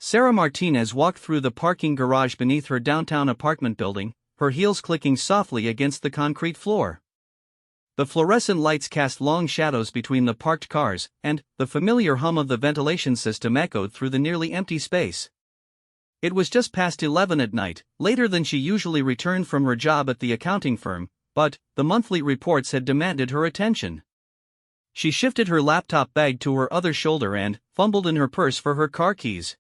Sarah Martinez walked through the parking garage beneath her downtown apartment building, her heels clicking softly against the concrete floor. The fluorescent lights cast long shadows between the parked cars, and the familiar hum of the ventilation system echoed through the nearly empty space. It was just past 11 at night, later than she usually returned from her job at the accounting firm, but the monthly reports had demanded her attention. She shifted her laptop bag to her other shoulder and fumbled in her purse for her car keys.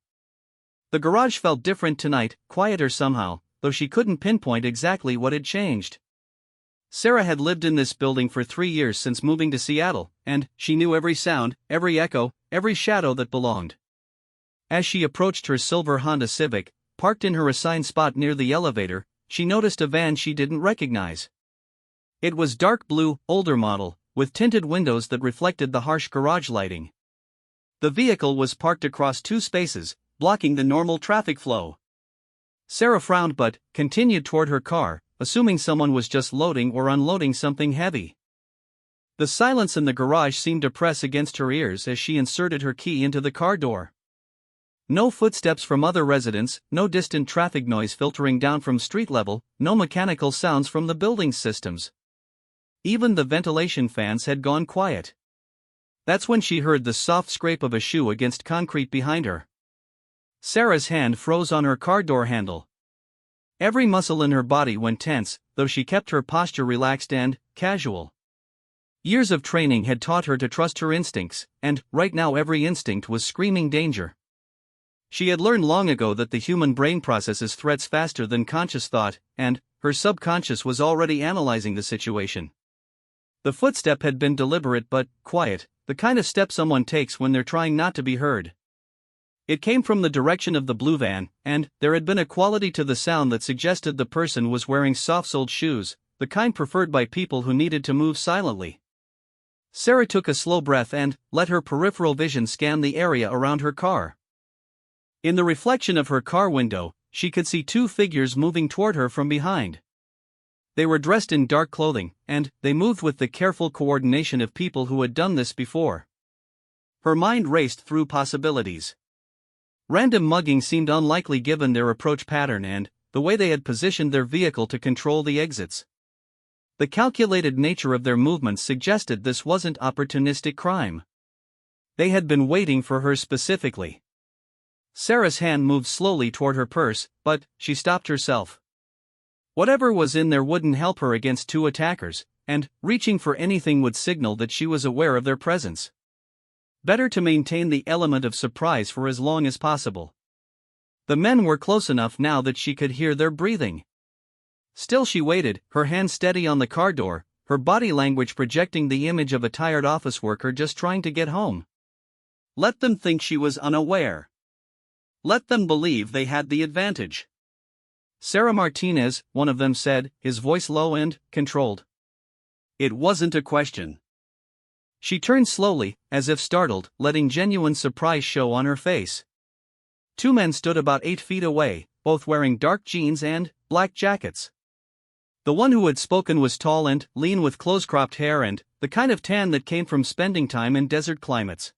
The garage felt different tonight, quieter somehow, though she couldn't pinpoint exactly what had changed. Sarah had lived in this building for 3 years since moving to Seattle, and she knew every sound, every echo, every shadow that belonged. As she approached her silver Honda Civic, parked in her assigned spot near the elevator, she noticed a van she didn't recognize. It was dark blue, older model, with tinted windows that reflected the harsh garage lighting. The vehicle was parked across 2 spaces, blocking the normal traffic flow. Sarah frowned but continued toward her car, assuming someone was just loading or unloading something heavy. The silence in the garage seemed to press against her ears as she inserted her key into the car door. No footsteps from other residents, no distant traffic noise filtering down from street level, no mechanical sounds from the building's systems. Even the ventilation fans had gone quiet. That's when she heard the soft scrape of a shoe against concrete behind her. Sarah's hand froze on her car door handle. Every muscle in her body went tense, though she kept her posture relaxed and casual. Years of training had taught her to trust her instincts, and right now every instinct was screaming danger. She had learned long ago that the human brain processes threats faster than conscious thought, and her subconscious was already analyzing the situation. The footstep had been deliberate but quiet, the kind of step someone takes when they're trying not to be heard. It came from the direction of the blue van, and there had been a quality to the sound that suggested the person was wearing soft-soled shoes, the kind preferred by people who needed to move silently. Sarah took a slow breath and let her peripheral vision scan the area around her car. In the reflection of her car window, she could see 2 figures moving toward her from behind. They were dressed in dark clothing, and they moved with the careful coordination of people who had done this before. Her mind raced through possibilities. Random mugging seemed unlikely given their approach pattern and the way they had positioned their vehicle to control the exits. The calculated nature of their movements suggested this wasn't opportunistic crime. They had been waiting for her specifically. Sarah's hand moved slowly toward her purse, but she stopped herself. Whatever was in there wouldn't help her against 2 attackers, and reaching for anything would signal that she was aware of their presence. Better to maintain the element of surprise for as long as possible. The men were close enough now that she could hear their breathing. Still she waited, her hand steady on the car door, her body language projecting the image of a tired office worker just trying to get home. Let them think she was unaware. Let them believe they had the advantage. Sarah Martinez, one of them said, his voice low and controlled. It wasn't a question. She turned slowly, as if startled, letting genuine surprise show on her face. 2 men stood about 8 feet away, both wearing dark jeans and black jackets. The one who had spoken was tall and lean with close-cropped hair and the kind of tan that came from spending time in desert climates.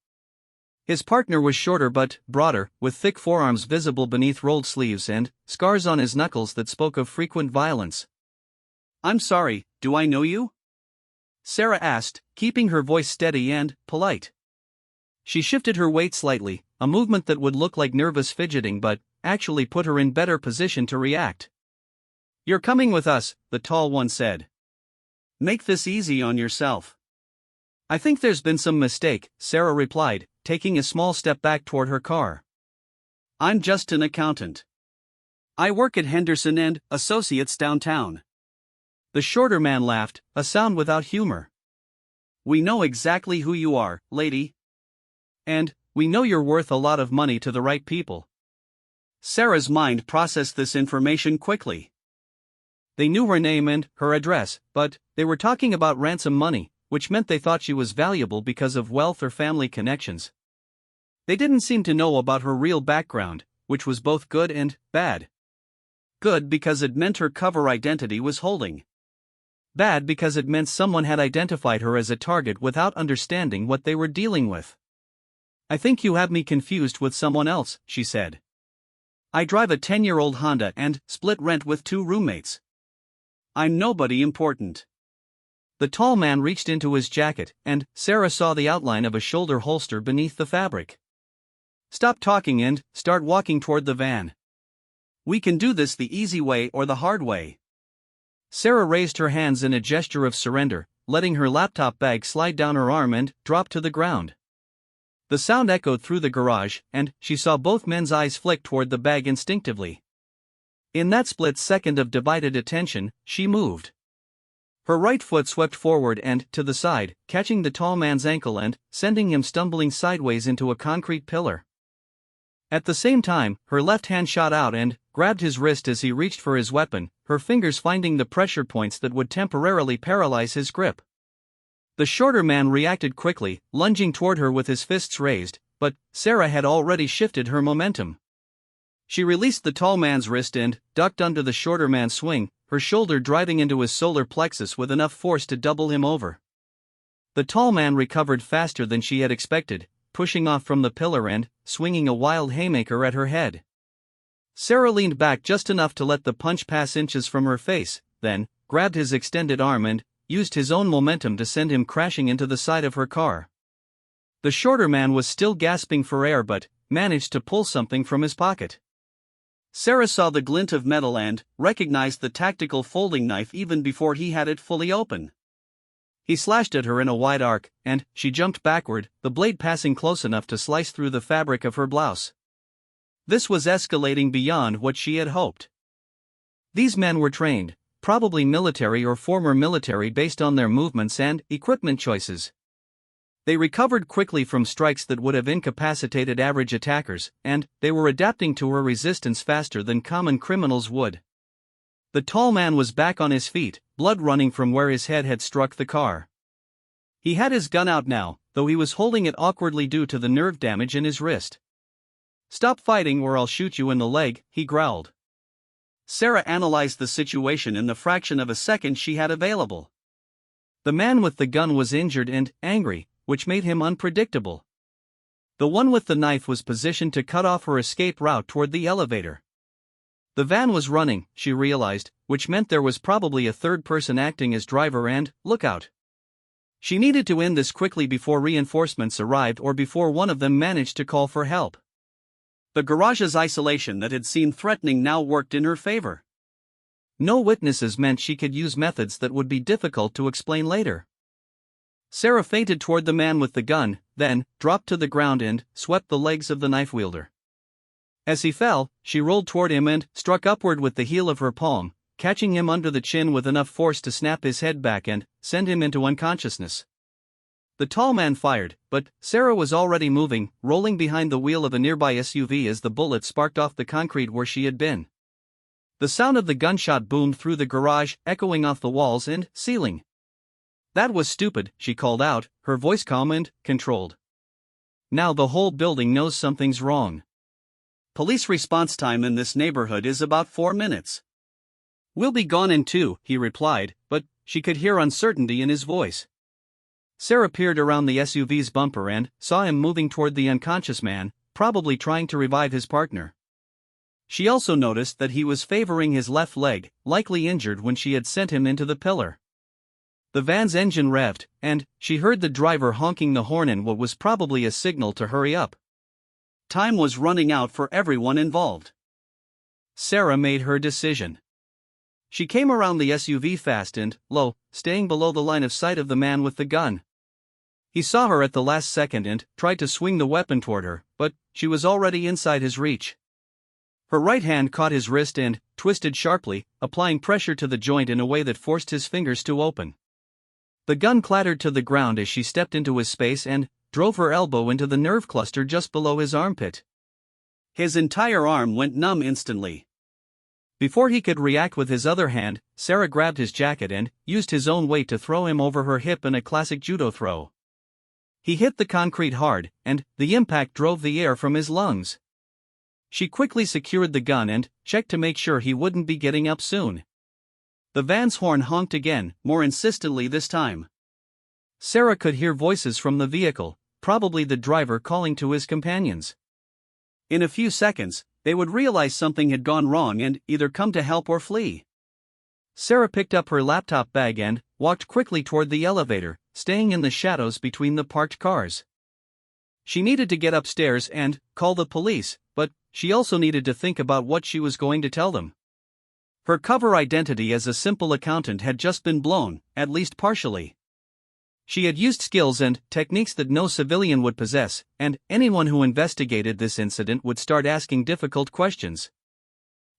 His partner was shorter but broader, with thick forearms visible beneath rolled sleeves and scars on his knuckles that spoke of frequent violence. "I'm sorry, do I know you?" Sarah asked, keeping her voice steady and polite. She shifted her weight slightly, a movement that would look like nervous fidgeting but actually put her in better position to react. "You're coming with us," the tall one said. "Make this easy on yourself." "I think there's been some mistake," Sarah replied, taking a small step back toward her car. "I'm just an accountant. I work at Henderson and Associates downtown." The shorter man laughed, a sound without humor. "We know exactly who you are, lady. And we know you're worth a lot of money to the right people." Sarah's mind processed this information quickly. They knew her name and her address, but they were talking about ransom money, which meant they thought she was valuable because of wealth or family connections. They didn't seem to know about her real background, which was both good and bad. Good because it meant her cover identity was holding. Bad because it meant someone had identified her as a target without understanding what they were dealing with. "I think you have me confused with someone else," she said. I drive a 10-year-old Honda and split rent with 2 roommates. I'm nobody important. The tall man reached into his jacket, and Sarah saw the outline of a shoulder holster beneath the fabric. Stop talking and start walking toward the van. We can do this the easy way or the hard way. Sarah raised her hands in a gesture of surrender, letting her laptop bag slide down her arm and drop to the ground. The sound echoed through the garage, and she saw both men's eyes flick toward the bag instinctively. In that split second of divided attention, she moved. Her right foot swept forward and to the side, catching the tall man's ankle and sending him stumbling sideways into a concrete pillar. At the same time, her left hand shot out and grabbed his wrist as he reached for his weapon, her fingers finding the pressure points that would temporarily paralyze his grip. The shorter man reacted quickly, lunging toward her with his fists raised, but Sarah had already shifted her momentum. She released the tall man's wrist and ducked under the shorter man's swing, her shoulder driving into his solar plexus with enough force to double him over. The tall man recovered faster than she had expected, pushing off from the pillar and swinging a wild haymaker at her head. Sarah leaned back just enough to let the punch pass inches from her face, then grabbed his extended arm and used his own momentum to send him crashing into the side of her car. The shorter man was still gasping for air but managed to pull something from his pocket. Sarah saw the glint of metal and recognized the tactical folding knife even before he had it fully open. He slashed at her in a wide arc, and she jumped backward, the blade passing close enough to slice through the fabric of her blouse. This was escalating beyond what she had hoped. These men were trained, probably military or former military based on their movements and equipment choices. They recovered quickly from strikes that would have incapacitated average attackers, and they were adapting to her resistance faster than common criminals would. The tall man was back on his feet, blood running from where his head had struck the car. He had his gun out now, though he was holding it awkwardly due to the nerve damage in his wrist. "Stop fighting or I'll shoot you in the leg," he growled. Sarah analyzed the situation in the fraction of a second she had available. The man with the gun was injured and angry, which made him unpredictable. The one with the knife was positioned to cut off her escape route toward the elevator. The van was running, she realized, which meant there was probably a third person acting as driver and lookout. She needed to end this quickly before reinforcements arrived or before one of them managed to call for help. The garage's isolation that had seemed threatening now worked in her favor. No witnesses meant she could use methods that would be difficult to explain later. Sarah feinted toward the man with the gun, then dropped to the ground and swept the legs of the knife wielder. As he fell, she rolled toward him and struck upward with the heel of her palm, catching him under the chin with enough force to snap his head back and send him into unconsciousness. The tall man fired, but Sarah was already moving, rolling behind the wheel of a nearby SUV as the bullet sparked off the concrete where she had been. The sound of the gunshot boomed through the garage, echoing off the walls and ceiling. "That was stupid," she called out, her voice calm and controlled. "Now the whole building knows something's wrong. Police response time in this neighborhood is about 4 minutes. We'll be gone in 2, he replied, but she could hear uncertainty in his voice. Sarah peered around the SUV's bumper and saw him moving toward the unconscious man, probably trying to revive his partner. She also noticed that he was favoring his left leg, likely injured when she had sent him into the pillar. The van's engine revved, and she heard the driver honking the horn in what was probably a signal to hurry up. Time was running out for everyone involved. Sarah made her decision. She came around the SUV fast and low, staying below the line of sight of the man with the gun. He saw her at the last second and tried to swing the weapon toward her, but she was already inside his reach. Her right hand caught his wrist and twisted sharply, applying pressure to the joint in a way that forced his fingers to open. The gun clattered to the ground as she stepped into his space and drove her elbow into the nerve cluster just below his armpit. His entire arm went numb instantly. Before he could react with his other hand, Sarah grabbed his jacket and used his own weight to throw him over her hip in a classic judo throw. He hit the concrete hard, and the impact drove the air from his lungs. She quickly secured the gun and checked to make sure he wouldn't be getting up soon. The van's horn honked again, more insistently this time. Sarah could hear voices from the vehicle, probably the driver calling to his companions. In a few seconds, they would realize something had gone wrong and either come to help or flee. Sarah picked up her laptop bag and walked quickly toward the elevator, staying in the shadows between the parked cars. She needed to get upstairs and call the police, but she also needed to think about what she was going to tell them. Her cover identity as a simple accountant had just been blown, at least partially. She had used skills and techniques that no civilian would possess, and anyone who investigated this incident would start asking difficult questions.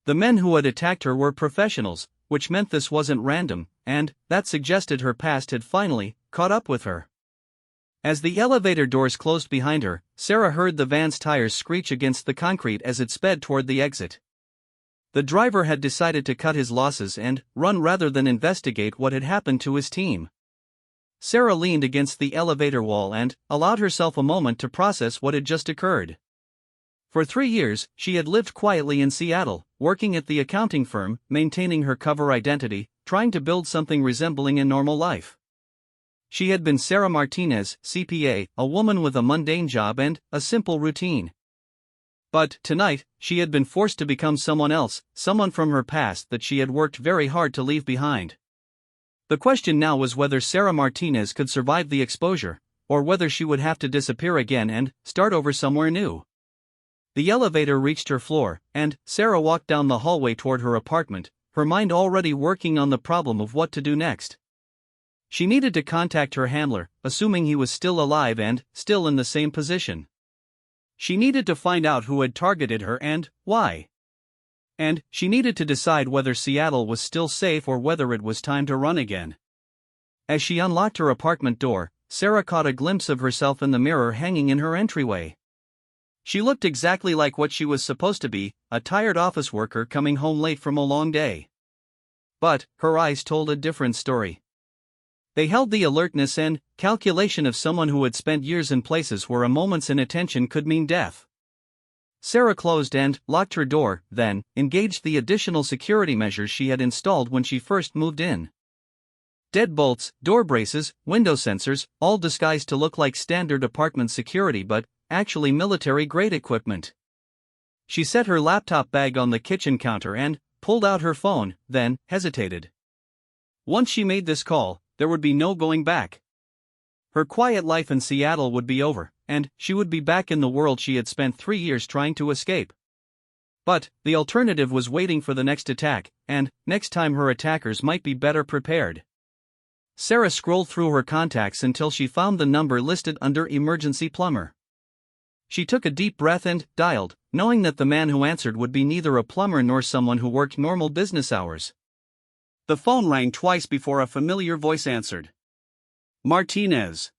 The men who had attacked her were professionals, which meant this wasn't random, and that suggested her past had finally caught up with her. As the elevator doors closed behind her, Sarah heard the van's tires screech against the concrete as it sped toward the exit. The driver had decided to cut his losses and run rather than investigate what had happened to his team. Sarah leaned against the elevator wall and allowed herself a moment to process what had just occurred. For 3 years, she had lived quietly in Seattle, working at the accounting firm, maintaining her cover identity, trying to build something resembling a normal life. She had been Sarah Martinez, CPA, a woman with a mundane job and a simple routine. But tonight, she had been forced to become someone else, someone from her past that she had worked very hard to leave behind. The question now was whether Sarah Martinez could survive the exposure, or whether she would have to disappear again and start over somewhere new. The elevator reached her floor, and Sarah walked down the hallway toward her apartment, her mind already working on the problem of what to do next. She needed to contact her handler, assuming he was still alive and still in the same position. She needed to find out who had targeted her and why. And she needed to decide whether Seattle was still safe or whether it was time to run again. As she unlocked her apartment door, Sarah caught a glimpse of herself in the mirror hanging in her entryway. She looked exactly like what she was supposed to be, a tired office worker coming home late from a long day. But her eyes told a different story. They held the alertness and calculation of someone who had spent years in places where a moment's inattention could mean death. Sarah closed and locked her door, then engaged the additional security measures she had installed when she first moved in. Deadbolts, door braces, window sensors, all disguised to look like standard apartment security but actually military-grade equipment. She set her laptop bag on the kitchen counter and pulled out her phone, then hesitated. Once she made this call, there would be no going back. Her quiet life in Seattle would be over, and she would be back in the world she had spent 3 years trying to escape. But the alternative was waiting for the next attack, and next time her attackers might be better prepared. Sarah scrolled through her contacts until she found the number listed under emergency plumber. She took a deep breath and dialed, knowing that the man who answered would be neither a plumber nor someone who worked normal business hours. The phone rang twice before a familiar voice answered. Martinez.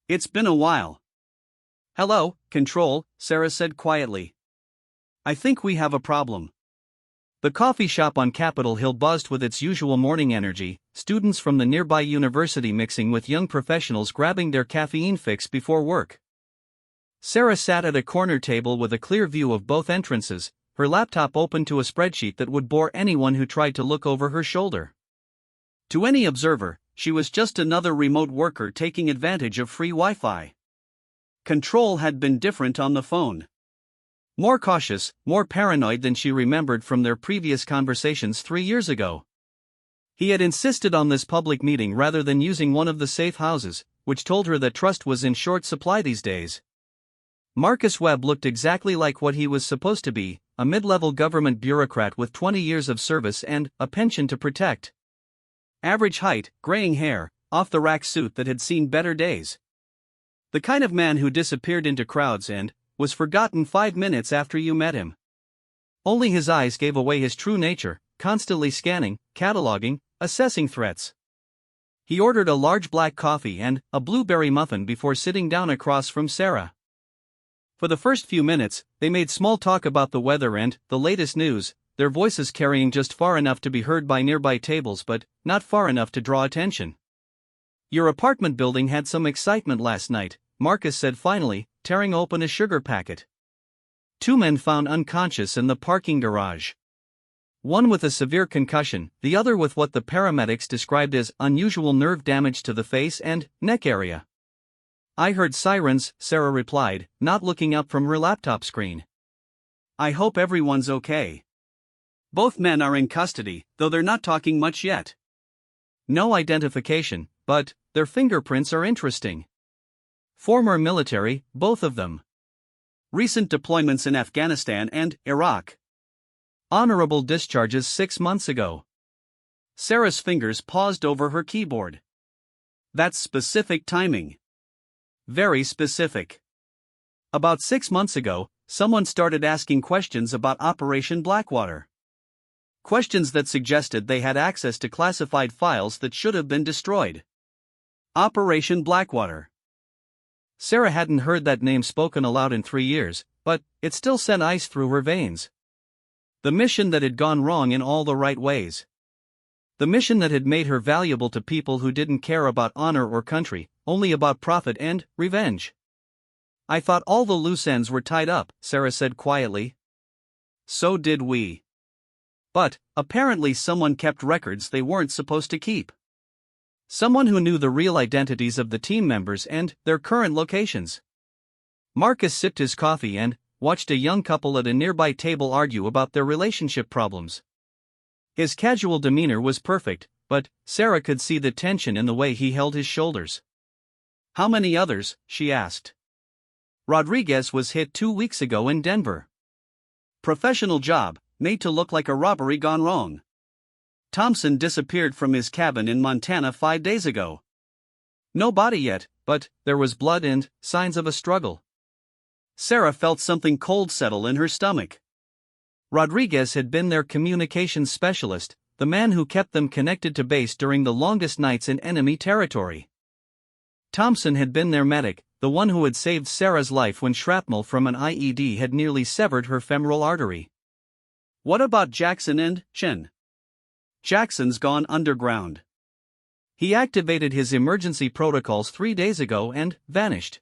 It's been a while. Hello, Control, Sarah said quietly. I think we have a problem. The coffee shop on Capitol Hill buzzed with its usual morning energy, students from the nearby university mixing with young professionals grabbing their caffeine fix before work. Sarah sat at a corner table with a clear view of both entrances, her laptop open to a spreadsheet that would bore anyone who tried to look over her shoulder. To any observer, she was just another remote worker taking advantage of free Wi-Fi. Control had been different on the phone. More cautious, more paranoid than she remembered from their previous conversations 3 years ago. He had insisted on this public meeting rather than using one of the safe houses, which told her that trust was in short supply these days. Marcus Webb looked exactly like what he was supposed to be, a mid-level government bureaucrat with 20 years of service and a pension to protect. Average height, graying hair, off-the-rack suit that had seen better days. The kind of man who disappeared into crowds and was forgotten 5 minutes after you met him. Only his eyes gave away his true nature, constantly scanning, cataloging, assessing threats. He ordered a large black coffee and a blueberry muffin before sitting down across from Sarah. For the first few minutes, they made small talk about the weather and the latest news, their voices carrying just far enough to be heard by nearby tables but not far enough to draw attention. Your apartment building had some excitement last night, Marcus said finally, tearing open a sugar packet. 2 men found unconscious in the parking garage. One with a severe concussion, the other with what the paramedics described as unusual nerve damage to the face and neck area. I heard sirens, Sarah replied, not looking up from her laptop screen. I hope everyone's okay. Both men are in custody, though they're not talking much yet. No identification, but their fingerprints are interesting. Former military, both of them. Recent deployments in Afghanistan and Iraq. Honorable discharges 6 months ago. Sarah's fingers paused over her keyboard. That's specific timing. Very specific. About 6 months ago, someone started asking questions about Operation Blackwater. Questions that suggested they had access to classified files that should have been destroyed. Operation Blackwater. Sarah hadn't heard that name spoken aloud in 3 years, but it still sent ice through her veins. The mission that had gone wrong in all the right ways. The mission that had made her valuable to people who didn't care about honor or country, only about profit and revenge. I thought all the loose ends were tied up, Sarah said quietly. So did we. But, apparently someone kept records they weren't supposed to keep. Someone who knew the real identities of the team members and their current locations. Marcus sipped his coffee and watched a young couple at a nearby table argue about their relationship problems. His casual demeanor was perfect, but Sarah could see the tension in the way he held his shoulders. How many others? She asked. Rodriguez was hit 2 weeks ago in Denver. Professional job, made to look like a robbery gone wrong. Thompson disappeared from his cabin in Montana 5 days ago. No body yet, but there was blood and signs of a struggle. Sarah felt something cold settle in her stomach. Rodriguez had been their communications specialist, the man who kept them connected to base during the longest nights in enemy territory. Thompson had been their medic, the one who had saved Sarah's life when shrapnel from an IED had nearly severed her femoral artery. What about Jackson and Chen? Jackson's gone underground. He activated his emergency protocols 3 days ago and vanished.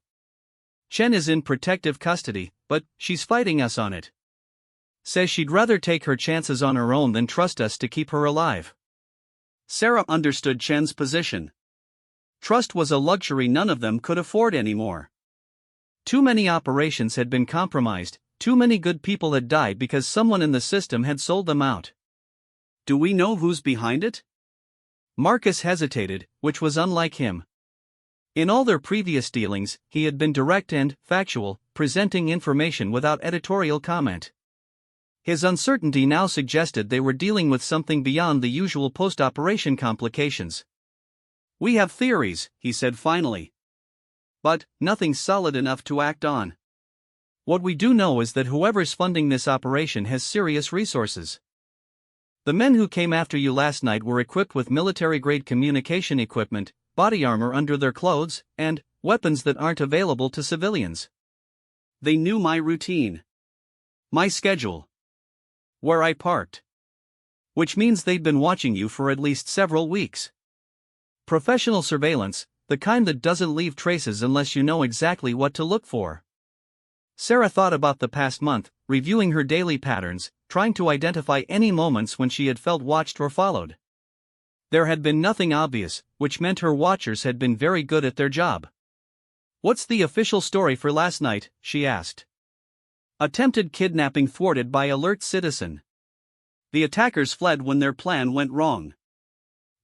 Chen is in protective custody, but she's fighting us on it. Says she'd rather take her chances on her own than trust us to keep her alive. Sarah understood Chen's position. Trust was a luxury none of them could afford anymore. Too many operations had been compromised, too many good people had died because someone in the system had sold them out. Do we know who's behind it? Marcus hesitated, which was unlike him. In all their previous dealings, he had been direct and factual, presenting information without editorial comment. His uncertainty now suggested they were dealing with something beyond the usual post-operation complications. We have theories, he said finally. But nothing solid enough to act on. What we do know is that whoever's funding this operation has serious resources. The men who came after you last night were equipped with military-grade communication equipment, body armor under their clothes, and weapons that aren't available to civilians. They knew my routine. My schedule. Where I parked. Which means they'd been watching you for at least several weeks. Professional surveillance, the kind that doesn't leave traces unless you know exactly what to look for. Sarah thought about the past month, reviewing her daily patterns, trying to identify any moments when she had felt watched or followed. There had been nothing obvious, which meant her watchers had been very good at their job. "What's the official story for last night?" she asked. Attempted kidnapping thwarted by alert citizen. The attackers fled when their plan went wrong.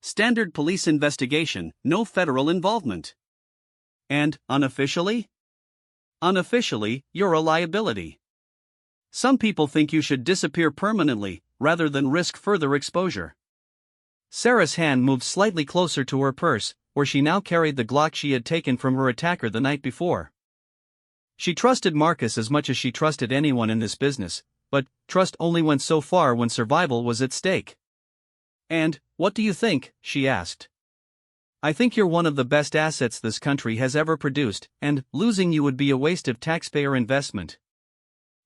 Standard police investigation, no federal involvement. And, unofficially? Unofficially, you're a liability. Some people think you should disappear permanently, rather than risk further exposure. Sarah's hand moved slightly closer to her purse, where she now carried the Glock she had taken from her attacker the night before. She trusted Marcus as much as she trusted anyone in this business, but trust only went so far when survival was at stake. "And, what do you think?" she asked. "I think you're one of the best assets this country has ever produced, and losing you would be a waste of taxpayer investment."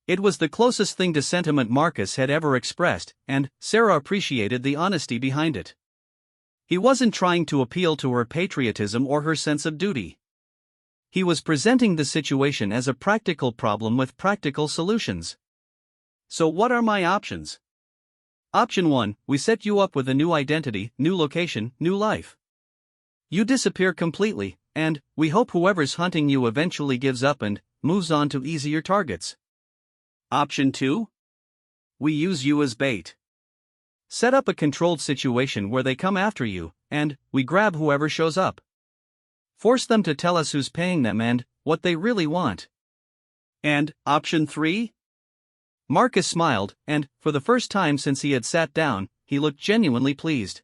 It was the closest thing to sentiment Marcus had ever expressed, and Sarah appreciated the honesty behind it. He wasn't trying to appeal to her patriotism or her sense of duty. He was presenting the situation as a practical problem with practical solutions. "So what are my options?" Option 1, we set you up with a new identity, new location, new life. You disappear completely, and we hope whoever's hunting you eventually gives up and moves on to easier targets. Option 2? we use you as bait. Set up a controlled situation where they come after you, and we grab whoever shows up. Force them to tell us who's paying them and what they really want. And option 3? Marcus smiled, and, for the first time since he had sat down, he looked genuinely pleased.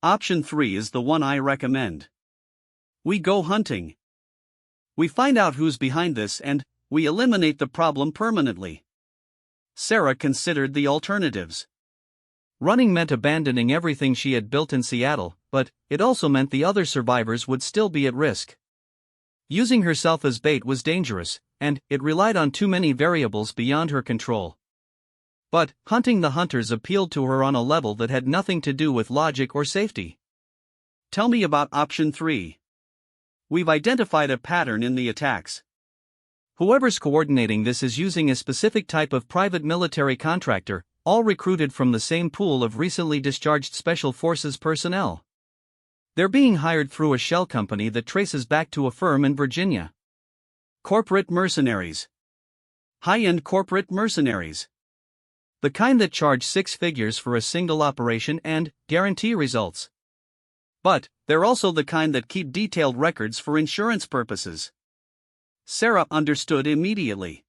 Option 3 is the one I recommend. We go hunting. We find out who's behind this and we eliminate the problem permanently. Sarah considered the alternatives. Running meant abandoning everything she had built in Seattle, but it also meant the other survivors would still be at risk. Using herself as bait was dangerous, and it relied on too many variables beyond her control. But hunting the hunters appealed to her on a level that had nothing to do with logic or safety. Tell me about option 3. We've identified a pattern in the attacks. Whoever's coordinating this is using a specific type of private military contractor, all recruited from the same pool of recently discharged Special Forces personnel. They're being hired through a shell company that traces back to a firm in Virginia. Corporate mercenaries. High-end corporate mercenaries. The kind that charge 6 figures for a single operation and guarantee results. But they're also the kind that keep detailed records for insurance purposes. Sarah understood immediately.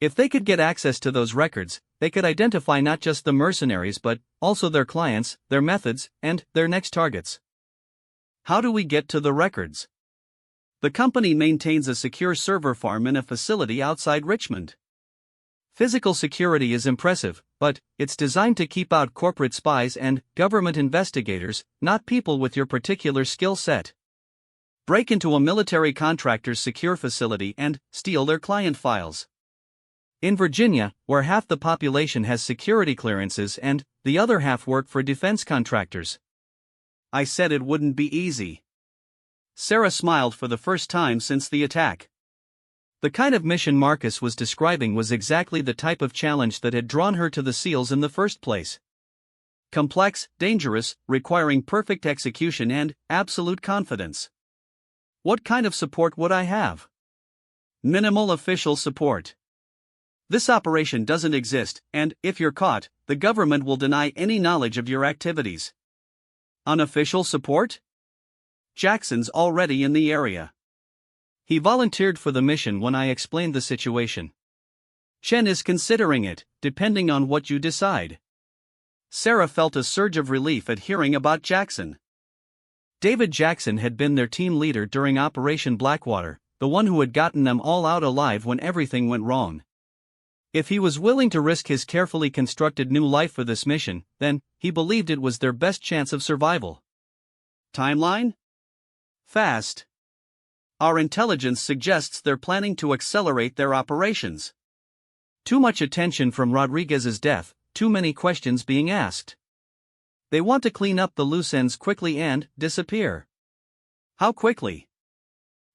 If they could get access to those records, they could identify not just the mercenaries but also their clients, their methods, and their next targets. How do we get to the records? The company maintains a secure server farm in a facility outside Richmond. Physical security is impressive, but it's designed to keep out corporate spies and government investigators, not people with your particular skill set. Break into a military contractor's secure facility and steal their client files. In Virginia, where half the population has security clearances and the other half work for defense contractors. I said it wouldn't be easy. Sarah smiled for the first time since the attack. The kind of mission Marcus was describing was exactly the type of challenge that had drawn her to the SEALs in the first place. Complex, dangerous, requiring perfect execution and absolute confidence. What kind of support would I have? Minimal official support. This operation doesn't exist, and if you're caught, the government will deny any knowledge of your activities. Unofficial support? Jackson's already in the area. He volunteered for the mission when I explained the situation. Chen is considering it, depending on what you decide. Sarah felt a surge of relief at hearing about Jackson. David Jackson had been their team leader during Operation Blackwater, the one who had gotten them all out alive when everything went wrong. If he was willing to risk his carefully constructed new life for this mission, then he believed it was their best chance of survival. Timeline? Fast. Our intelligence suggests they're planning to accelerate their operations. Too much attention from Rodriguez's death, too many questions being asked. They want to clean up the loose ends quickly and disappear. How quickly?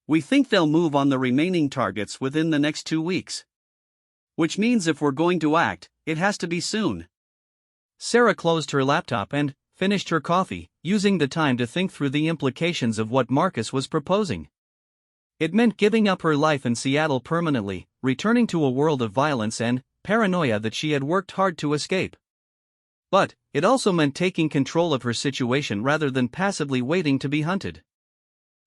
We think they'll move on the remaining targets within the next 2 weeks. Which means if we're going to act, it has to be soon. Sarah closed her laptop and finished her coffee, using the time to think through the implications of what Marcus was proposing. It meant giving up her life in Seattle permanently, returning to a world of violence and paranoia that she had worked hard to escape. But it also meant taking control of her situation rather than passively waiting to be hunted.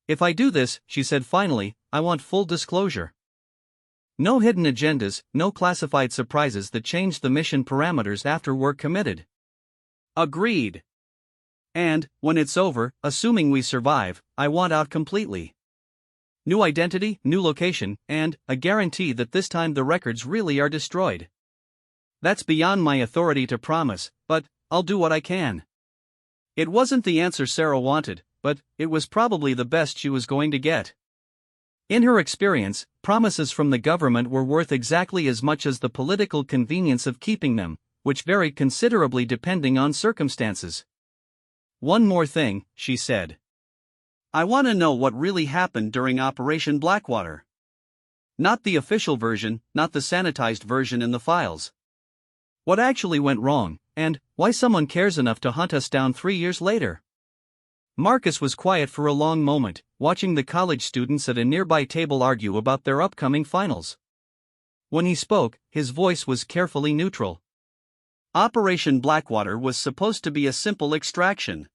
If I do this, she said finally, I want full disclosure. No hidden agendas, no classified surprises that change the mission parameters after we're committed. Agreed. And, when it's over, assuming we survive, I want out completely. New identity, new location, and a guarantee that this time the records really are destroyed. That's beyond my authority to promise, but I'll do what I can. It wasn't the answer Sarah wanted, but it was probably the best she was going to get. In her experience, promises from the government were worth exactly as much as the political convenience of keeping them, which varied considerably depending on circumstances. One more thing, she said. I want to know what really happened during Operation Blackwater. Not the official version, not the sanitized version in the files. What actually went wrong, and why someone cares enough to hunt us down 3 years later. Marcus was quiet for a long moment, watching the college students at a nearby table argue about their upcoming finals. When he spoke, his voice was carefully neutral. Operation Blackwater was supposed to be a simple extraction.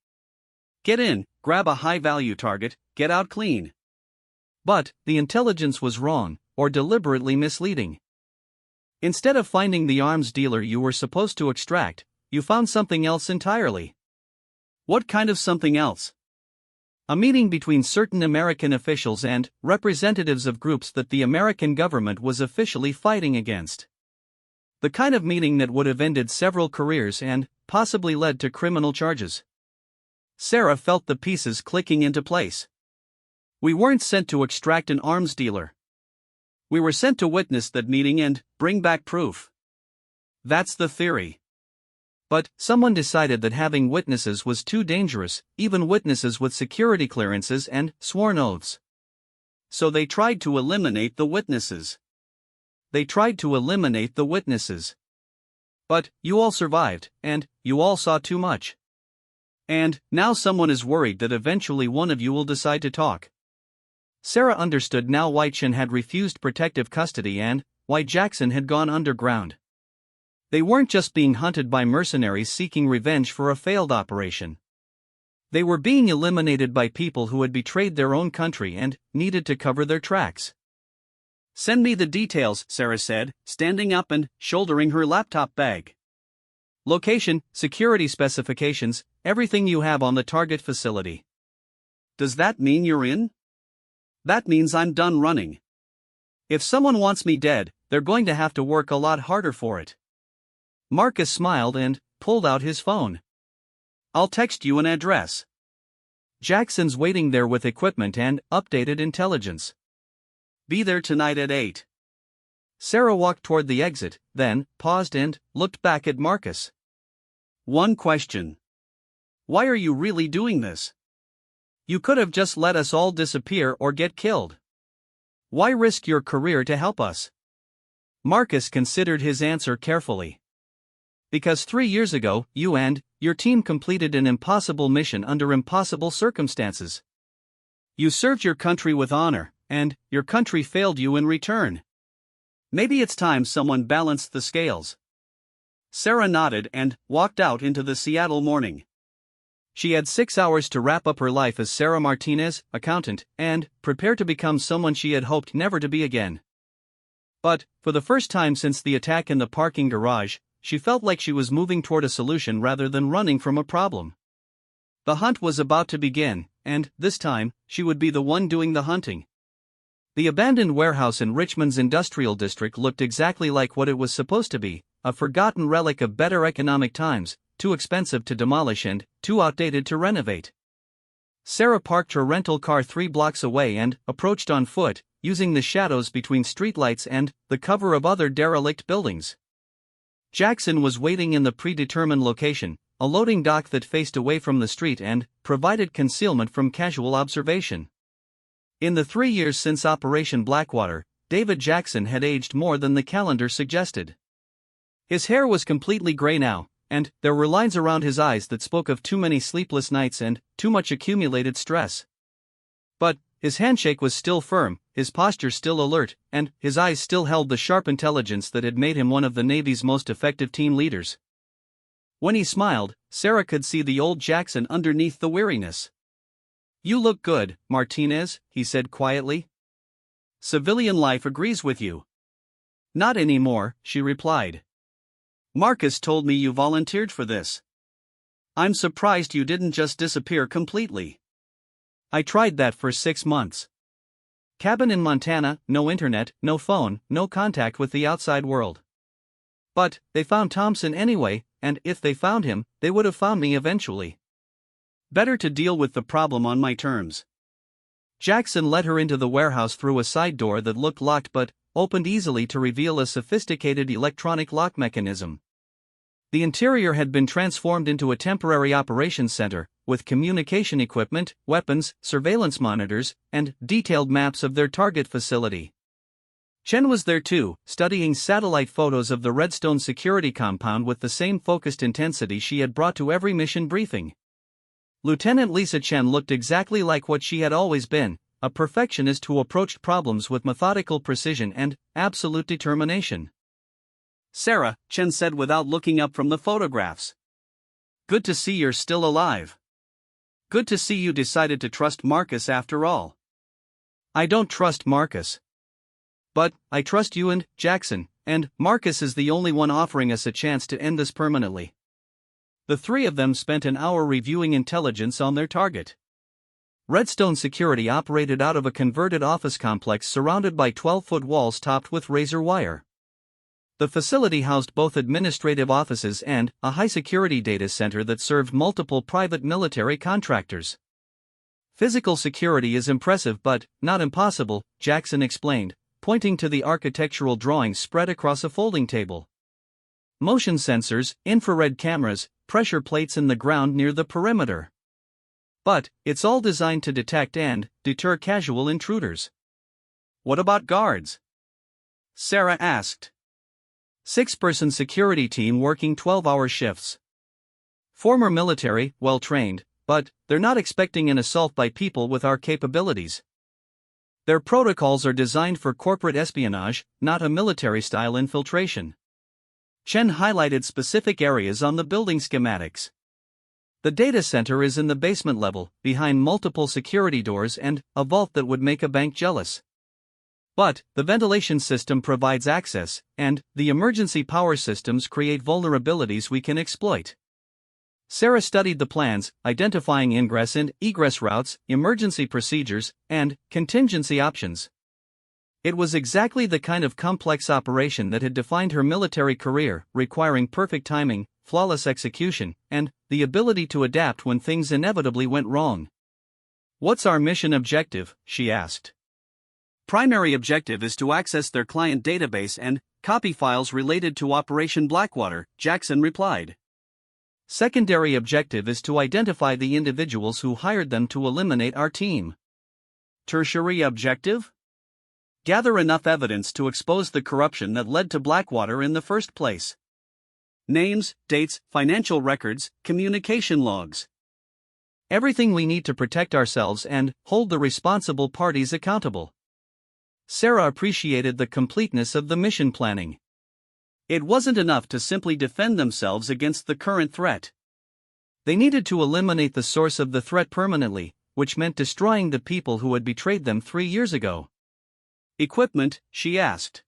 Get in, grab a high-value target, get out clean. But the intelligence was wrong, or deliberately misleading. Instead of finding the arms dealer you were supposed to extract, you found something else entirely. What kind of something else? A meeting between certain American officials and representatives of groups that the American government was officially fighting against. The kind of meeting that would have ended several careers and possibly led to criminal charges. Sarah felt the pieces clicking into place. We weren't sent to extract an arms dealer. We were sent to witness that meeting and bring back proof. That's the theory. But someone decided that having witnesses was too dangerous, even witnesses with security clearances and sworn oaths. So they tried to eliminate the witnesses. But you all survived, and you all saw too much. And now someone is worried that eventually one of you will decide to talk. Sarah understood now why Chen had refused protective custody and why Jackson had gone underground. They weren't just being hunted by mercenaries seeking revenge for a failed operation. They were being eliminated by people who had betrayed their own country and needed to cover their tracks. Send me the details, Sarah said, standing up and shouldering her laptop bag. Location, security specifications, everything you have on the target facility. Does that mean you're in? That means I'm done running. If someone wants me dead, they're going to have to work a lot harder for it. Marcus smiled and pulled out his phone. I'll text you an address. Jackson's waiting there with equipment and updated intelligence. Be there tonight at 8. Sarah walked toward the exit, then paused and looked back at Marcus. One question. Why are you really doing this? You could have just let us all disappear or get killed. Why risk your career to help us? Marcus considered his answer carefully. Because 3 years ago, you and your team completed an impossible mission under impossible circumstances. You served your country with honor, and your country failed you in return. Maybe it's time someone balanced the scales. Sarah nodded and walked out into the Seattle morning. She had 6 hours to wrap up her life as Sarah Martinez, accountant, and prepare to become someone she had hoped never to be again. But, for the first time since the attack in the parking garage, she felt like she was moving toward a solution rather than running from a problem. The hunt was about to begin, and, this time, she would be the one doing the hunting. The abandoned warehouse in Richmond's industrial district looked exactly like what it was supposed to be, a forgotten relic of better economic times, too expensive to demolish and too outdated to renovate. Sarah parked her rental car 3 blocks away and approached on foot, using the shadows between streetlights and the cover of other derelict buildings. Jackson was waiting in the predetermined location, a loading dock that faced away from the street and provided concealment from casual observation. In the 3 years since Operation Blackwater, David Jackson had aged more than the calendar suggested. His hair was completely gray now, and there were lines around his eyes that spoke of too many sleepless nights and too much accumulated stress. But his handshake was still firm, his posture still alert, and his eyes still held the sharp intelligence that had made him one of the Navy's most effective team leaders. When he smiled, Sarah could see the old Jackson underneath the weariness. "You look good, Martinez," he said quietly. "Civilian life agrees with you." "Not anymore," she replied. "Marcus told me you volunteered for this. I'm surprised you didn't just disappear completely." "I tried that for 6 months. Cabin in Montana, no internet, no phone, no contact with the outside world. But they found Thompson anyway, and if they found him, they would have found me eventually. Better to deal with the problem on my terms." Jackson led her into the warehouse through a side door that looked locked but opened easily to reveal a sophisticated electronic lock mechanism. The interior had been transformed into a temporary operations center, with communication equipment, weapons, surveillance monitors, and detailed maps of their target facility. Chen was there too, studying satellite photos of the Redstone security compound with the same focused intensity she had brought to every mission briefing. Lieutenant Lisa Chen looked exactly like what she had always been, a perfectionist who approached problems with methodical precision and absolute determination. Sarah, Chen said without looking up from the photographs. Good to see you're still alive. Good to see you decided to trust Marcus after all. I don't trust Marcus. But I trust you and Jackson, and Marcus is the only one offering us a chance to end this permanently. The three of them spent an hour reviewing intelligence on their target. Redstone Security operated out of a converted office complex surrounded by 12-foot walls topped with razor wire. The facility housed both administrative offices and a high-security data center that served multiple private military contractors. Physical security is impressive but not impossible, Jackson explained, pointing to the architectural drawings spread across a folding table. Motion sensors, infrared cameras, pressure plates in the ground near the perimeter. But it's all designed to detect and deter casual intruders. What about guards? Sarah asked. 6-person security team working 12-hour shifts. Former military, well-trained, but they're not expecting an assault by people with our capabilities. Their protocols are designed for corporate espionage, not a military-style infiltration. Chen highlighted specific areas on the building schematics. The data center is in the basement level, behind multiple security doors and a vault that would make a bank jealous. But the ventilation system provides access, and the emergency power systems create vulnerabilities we can exploit. Sarah studied the plans, identifying ingress and egress routes, emergency procedures, and contingency options. It was exactly the kind of complex operation that had defined her military career, requiring perfect timing, flawless execution, and the ability to adapt when things inevitably went wrong. "What's our mission objective?" she asked. Primary objective is to access their client database and copy files related to Operation Blackwater, Jackson replied. Secondary objective is to identify the individuals who hired them to eliminate our team. Tertiary objective? Gather enough evidence to expose the corruption that led to Blackwater in the first place. Names, dates, financial records, communication logs. Everything we need to protect ourselves and hold the responsible parties accountable. Sarah appreciated the completeness of the mission planning. It wasn't enough to simply defend themselves against the current threat. They needed to eliminate the source of the threat permanently, which meant destroying the people who had betrayed them 3 years ago. Equipment, she asked.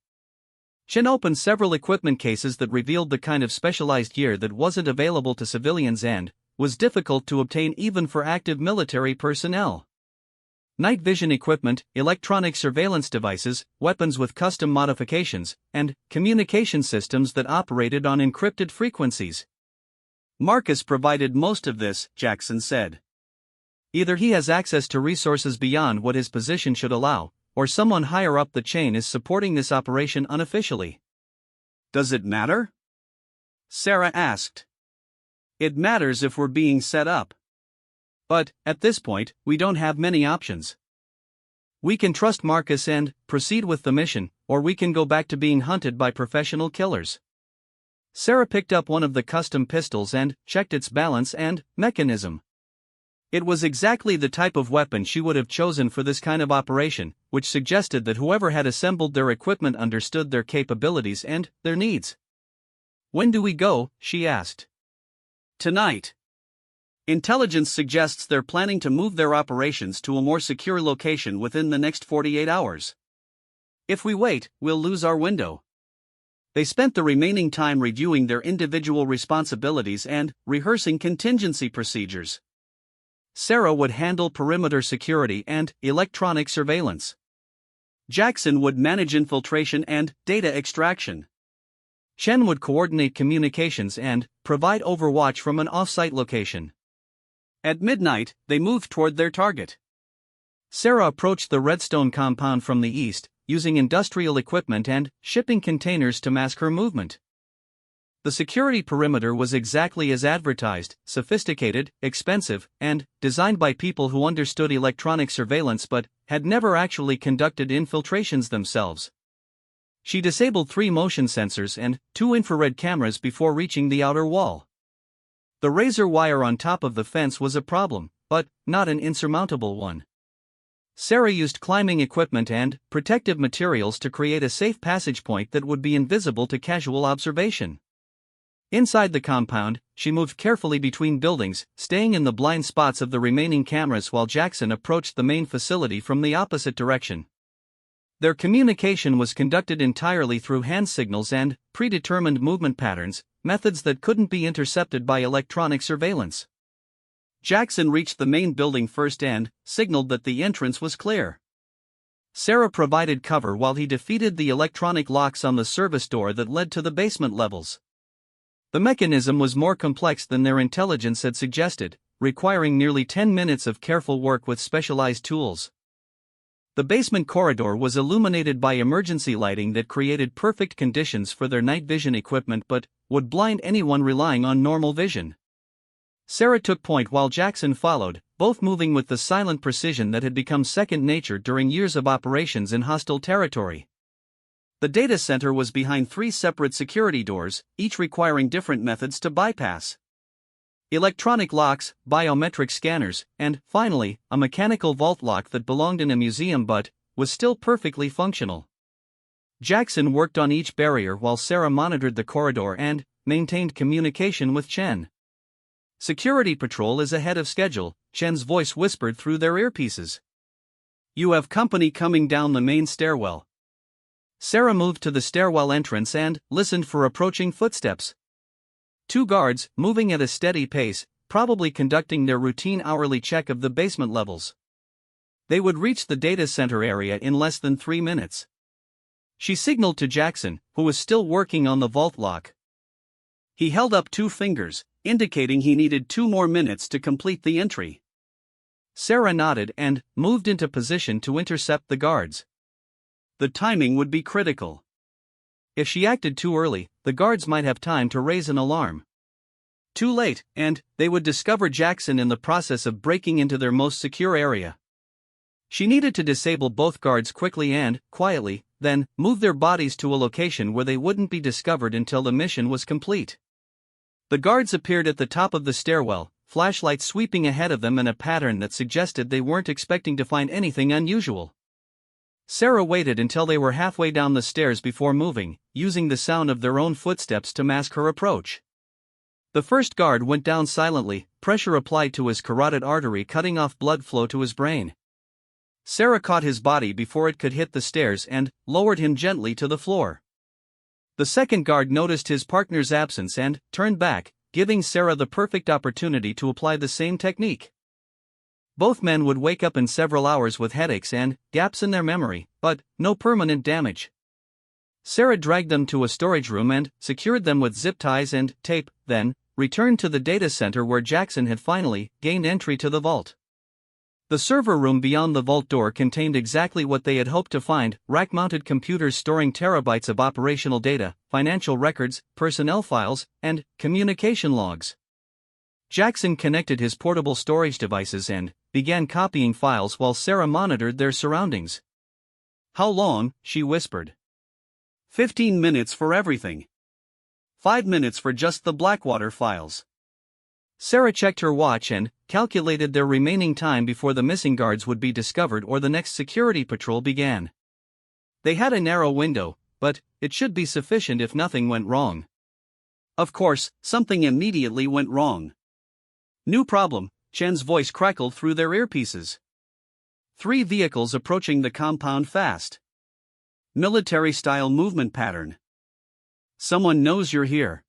Chen opened several equipment cases that revealed the kind of specialized gear that wasn't available to civilians and was difficult to obtain even for active military personnel. Night vision equipment, electronic surveillance devices, weapons with custom modifications, and communication systems that operated on encrypted frequencies. Marcus provided most of this, Jackson said. Either he has access to resources beyond what his position should allow, or someone higher up the chain is supporting this operation unofficially. Does it matter? Sarah asked. It matters if we're being set up. But, at this point, we don't have many options. We can trust Marcus and proceed with the mission, or we can go back to being hunted by professional killers. Sarah picked up one of the custom pistols and checked its balance and mechanism. It was exactly the type of weapon she would have chosen for this kind of operation, which suggested that whoever had assembled their equipment understood their capabilities and their needs. "When do we go?" she asked. "Tonight. Intelligence suggests they're planning to move their operations to a more secure location within the next 48 hours. If we wait, we'll lose our window." They spent the remaining time reviewing their individual responsibilities and rehearsing contingency procedures. Sarah would handle perimeter security and electronic surveillance. Jackson would manage infiltration and data extraction. Chen would coordinate communications and provide overwatch from an off-site location. At midnight, they moved toward their target. Sarah approached the Redstone compound from the east, using industrial equipment and shipping containers to mask her movement. The security perimeter was exactly as advertised, sophisticated, expensive, and designed by people who understood electronic surveillance but had never actually conducted infiltrations themselves. She disabled 3 motion sensors and 2 infrared cameras before reaching the outer wall. The razor wire on top of the fence was a problem, but not an insurmountable one. Sarah used climbing equipment and protective materials to create a safe passage point that would be invisible to casual observation. Inside the compound, she moved carefully between buildings, staying in the blind spots of the remaining cameras while Jackson approached the main facility from the opposite direction. Their communication was conducted entirely through hand signals and predetermined movement patterns, methods that couldn't be intercepted by electronic surveillance. Jackson reached the main building first and signaled that the entrance was clear. Sarah provided cover while he defeated the electronic locks on the service door that led to the basement levels. The mechanism was more complex than their intelligence had suggested, requiring nearly 10 minutes of careful work with specialized tools. The basement corridor was illuminated by emergency lighting that created perfect conditions for their night vision equipment but would blind anyone relying on normal vision. Sarah took point while Jackson followed, both moving with the silent precision that had become second nature during years of operations in hostile territory. The data center was behind 3 separate security doors, each requiring different methods to bypass. Electronic locks, biometric scanners, and, finally, a mechanical vault lock that belonged in a museum but was still perfectly functional. Jackson worked on each barrier while Sarah monitored the corridor and maintained communication with Chen. "Security patrol is ahead of schedule," Chen's voice whispered through their earpieces. "You have company coming down the main stairwell." Sarah moved to the stairwell entrance and listened for approaching footsteps. 2 guards, moving at a steady pace, probably conducting their routine hourly check of the basement levels. They would reach the data center area in less than 3 minutes. She signaled to Jackson, who was still working on the vault lock. He held up 2 fingers, indicating he needed 2 more minutes to complete the entry. Sarah nodded and moved into position to intercept the guards. The timing would be critical. If she acted too early, the guards might have time to raise an alarm. Too late, and they would discover Jackson in the process of breaking into their most secure area. She needed to disable both guards quickly and quietly, then move their bodies to a location where they wouldn't be discovered until the mission was complete. The guards appeared at the top of the stairwell, flashlights sweeping ahead of them in a pattern that suggested they weren't expecting to find anything unusual. Sarah waited until they were halfway down the stairs before moving, using the sound of their own footsteps to mask her approach. The first guard went down silently, pressure applied to his carotid artery, cutting off blood flow to his brain. Sarah caught his body before it could hit the stairs and lowered him gently to the floor. The second guard noticed his partner's absence and turned back, giving Sarah the perfect opportunity to apply the same technique. Both men would wake up in several hours with headaches and gaps in their memory, but no permanent damage. Sarah dragged them to a storage room and secured them with zip ties and tape, then returned to the data center where Jackson had finally gained entry to the vault. The server room beyond the vault door contained exactly what they had hoped to find: rack-mounted computers storing terabytes of operational data, financial records, personnel files, and communication logs. Jackson connected his portable storage devices and began copying files while Sarah monitored their surroundings. "How long?" she whispered. 15 minutes for everything. 5 minutes for just the Blackwater files." Sarah checked her watch and calculated their remaining time before the missing guards would be discovered or the next security patrol began. They had a narrow window, but it should be sufficient if nothing went wrong. Of course, something immediately went wrong. "New problem," Chen's voice crackled through their earpieces. 3 vehicles approaching the compound fast. Military-style movement pattern. "Someone knows you're here."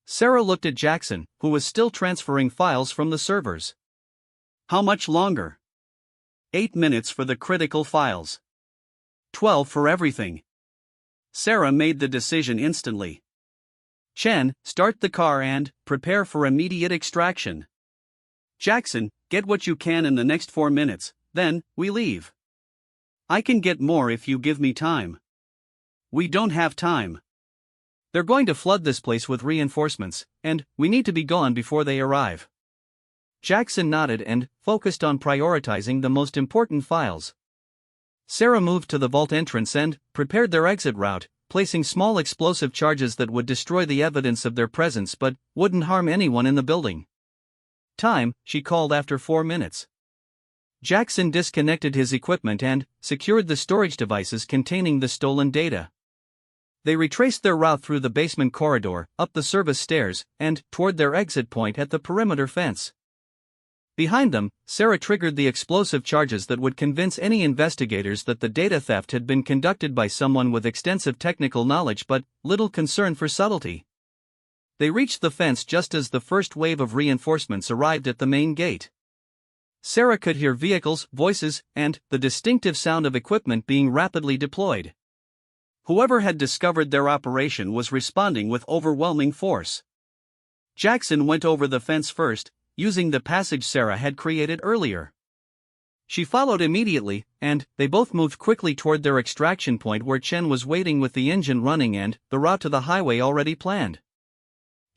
Sarah looked at Jackson, who was still transferring files from the servers. "How much longer?" 8 minutes for the critical files. 12 for everything." Sarah made the decision instantly. "Chen, start the car and prepare for immediate extraction." "Jackson, get what you can in the next 4 minutes, then we leave." "I can get more if you give me time." "We don't have time. They're going to flood this place with reinforcements, and we need to be gone before they arrive." Jackson nodded and focused on prioritizing the most important files. Sarah moved to the vault entrance and prepared their exit route, placing small explosive charges that would destroy the evidence of their presence but wouldn't harm anyone in the building. "Time," she called after 4 minutes. Jackson disconnected his equipment and secured the storage devices containing the stolen data. They retraced their route through the basement corridor, up the service stairs, and toward their exit point at the perimeter fence. Behind them, Sarah triggered the explosive charges that would convince any investigators that the data theft had been conducted by someone with extensive technical knowledge but little concern for subtlety. They reached the fence just as the first wave of reinforcements arrived at the main gate. Sarah could hear vehicles, voices, and the distinctive sound of equipment being rapidly deployed. Whoever had discovered their operation was responding with overwhelming force. Jackson went over the fence first, using the passage Sarah had created earlier. She followed immediately, and they both moved quickly toward their extraction point where Chen was waiting with the engine running and the route to the highway already planned.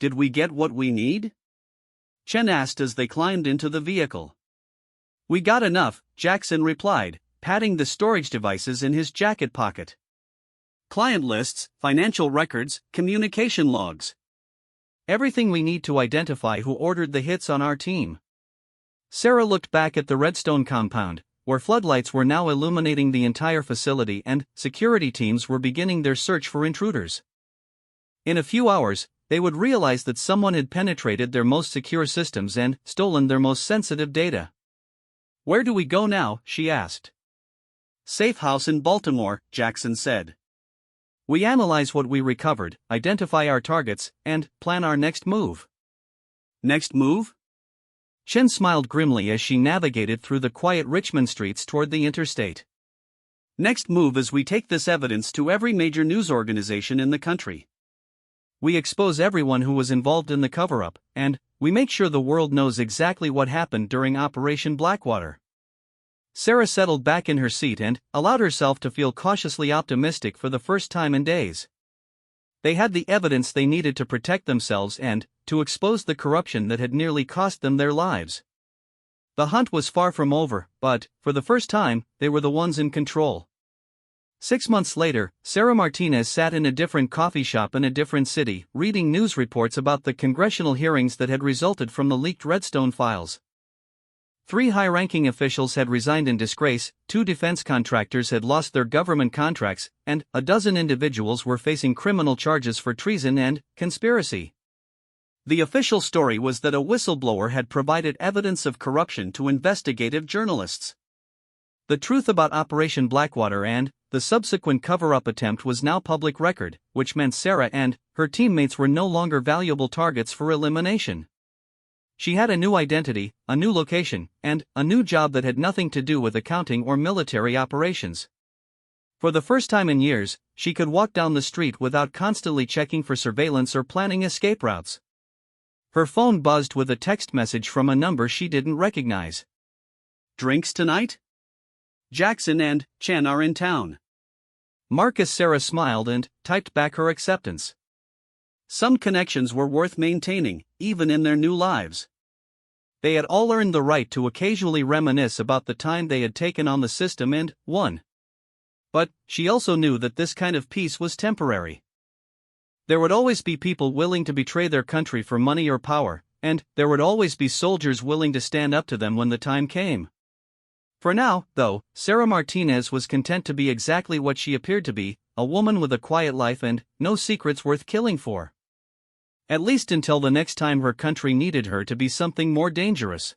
"Did we get what we need?" Chen asked as they climbed into the vehicle. "We got enough," Jackson replied, patting the storage devices in his jacket pocket. "Client lists, financial records, communication logs. Everything we need to identify who ordered the hits on our team." Sarah looked back at the Redstone compound, where floodlights were now illuminating the entire facility and security teams were beginning their search for intruders. In a few hours, they would realize that someone had penetrated their most secure systems and stolen their most sensitive data. "Where do we go now?" she asked. "Safe house in Baltimore," Jackson said. "We analyze what we recovered, identify our targets, and plan our next move." "Next move?" Chen smiled grimly as she navigated through the quiet Richmond streets toward the interstate. "Next move is we take this evidence to every major news organization in the country. We expose everyone who was involved in the cover-up, and we make sure the world knows exactly what happened during Operation Blackwater." Sarah settled back in her seat and allowed herself to feel cautiously optimistic for the first time in days. They had the evidence they needed to protect themselves and to expose the corruption that had nearly cost them their lives. The hunt was far from over, but, for the first time, they were the ones in control. 6 months later, Sarah Martinez sat in a different coffee shop in a different city, reading news reports about the congressional hearings that had resulted from the leaked Redstone files. 3 high-ranking officials had resigned in disgrace, 2 defense contractors had lost their government contracts, and a dozen individuals were facing criminal charges for treason and conspiracy. The official story was that a whistleblower had provided evidence of corruption to investigative journalists. The truth about Operation Blackwater and the subsequent cover-up attempt was now public record, which meant Sarah and her teammates were no longer valuable targets for elimination. She had a new identity, a new location, and a new job that had nothing to do with accounting or military operations. For the first time in years, she could walk down the street without constantly checking for surveillance or planning escape routes. Her phone buzzed with a text message from a number she didn't recognize. "Drinks tonight? Jackson and Chen are in town." Marcus. Sarah smiled and typed back her acceptance. Some connections were worth maintaining, even in their new lives. They had all earned the right to occasionally reminisce about the time they had taken on the system and won. But she also knew that this kind of peace was temporary. There would always be people willing to betray their country for money or power, and there would always be soldiers willing to stand up to them when the time came. For now, though, Sarah Martinez was content to be exactly what she appeared to be, a woman with a quiet life and no secrets worth killing for. At least until the next time her country needed her to be something more dangerous.